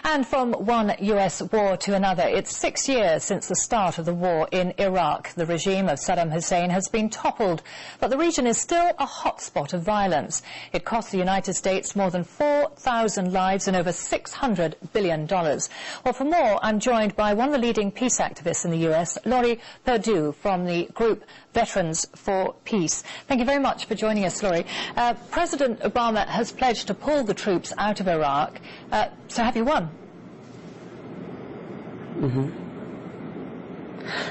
And from one U.S. war to another, it's 6 years since the start of the war in Iraq. The regime of Saddam Hussein has been toppled, but the region is still a hotspot of violence. It cost the United States more than 4,000 lives and over $600 billion. Well, for more, I'm joined by one of the leading peace activists in the U.S., Laurie Perdue, from the group Veterans for Peace. Thank you very much for joining us, Laurie. President Obama has pledged to pull the troops out of Iraq. So have you won?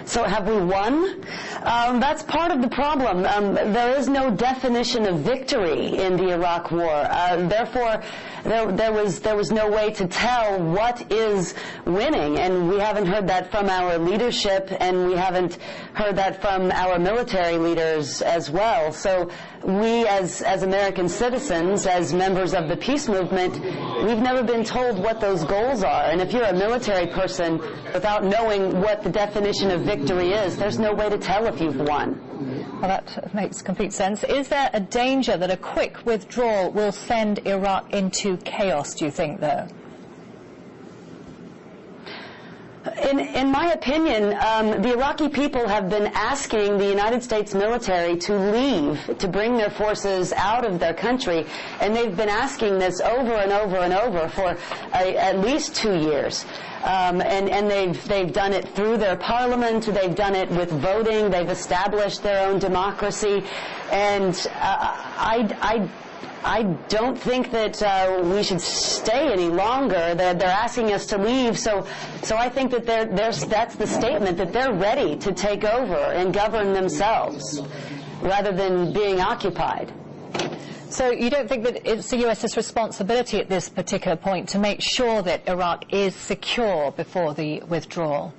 So have we won? That's part of the problem. There is no definition of victory in the Iraq War. Therefore, there was no way to tell what is winning, and we haven't heard that from our leadership, and we haven't heard that from our military leaders as well. So we, as American citizens, as members of the peace movement, we've never been told what those goals are. And if you're a military person, without knowing what the definition of victory is, there's no way to tell if you've won. Well, that makes complete sense. Is there a danger that a quick withdrawal will send Iraq into chaos, do you think, though? In my opinion, the Iraqi people have been asking the United States military to leave, to bring their forces out of their country, and they've been asking this over and over and over for at least 2 years. And they've done it through their parliament, they've done it with voting, they've established their own democracy, and I don't think that we should stay any longer. They're asking us to leave, so I think that that's the statement, that they're ready to take over and govern themselves rather than being occupied. So you don't think that it's the U.S.'s responsibility at this particular point to make sure that Iraq is secure before the withdrawal?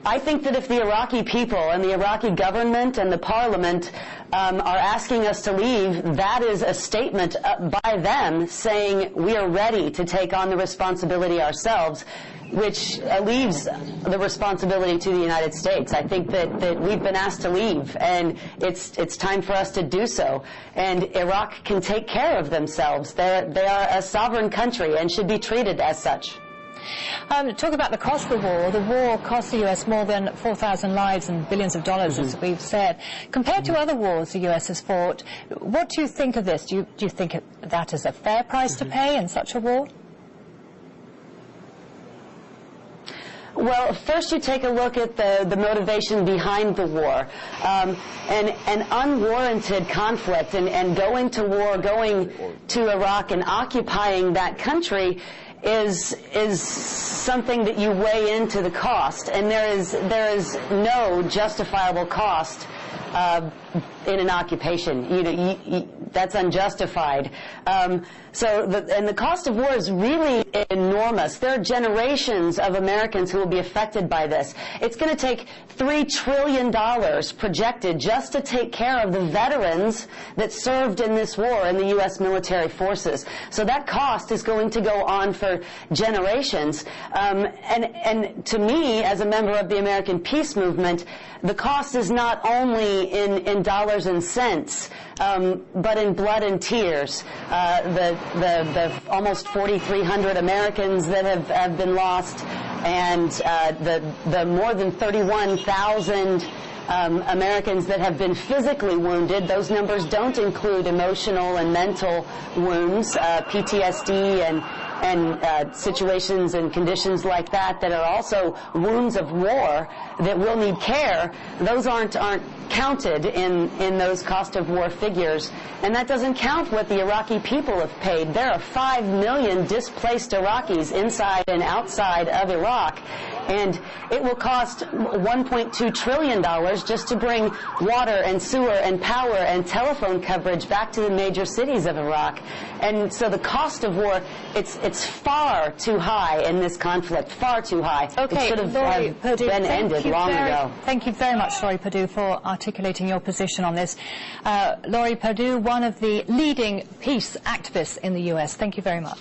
I think that if the Iraqi people and the Iraqi government and the parliament are asking us to leave, that is a statement by them saying we are ready to take on the responsibility ourselves, which leaves the responsibility to the United States. I think that we've been asked to leave, and it's time for us to do so. And Iraq can take care of themselves. They are a sovereign country and should be treated as such. Talk about the cost of the war. The war cost the U.S. more than 4,000 lives and billions of dollars, as we've said. Compared to other wars the U.S. has fought, what do you think of this? Do you think that is a fair price to pay in such a war? Well, first you take a look at the motivation behind the war. An unwarranted conflict and going to war, going to Iraq and occupying that country is something that you weigh into the cost, and there is no justifiable cost in an occupation. That's unjustified. And the cost of war is really enormous. There are generations of Americans who will be affected by this. It's going to take $3 trillion projected just to take care of the veterans that served in this war in the U.S. military forces. So that cost is going to go on for generations. And to me, as a member of the American Peace Movement, the cost is not only in dollars and cents, but in blood and tears. The almost 4,300 Americans that have been lost, and the more than 31,000 Americans that have been physically wounded. Those numbers don't include emotional and mental wounds, PTSD and situations and conditions like that are also wounds of war that will need care. Those aren't counted in those cost of war figures, and that doesn't count what the Iraqi people have paid. There are 5 million displaced Iraqis inside and outside of Iraq, and it will cost $1.2 trillion just to bring water and sewer and power and telephone coverage back to the major cities of Iraq. And so the cost of war, it's far too high in this conflict, far too high. Okay, it should have Perdue, been ended long ago. Thank you very much, Laurie Perdue, for articulating your position on this. Laurie Perdue, one of the leading peace activists in the U.S. Thank you very much.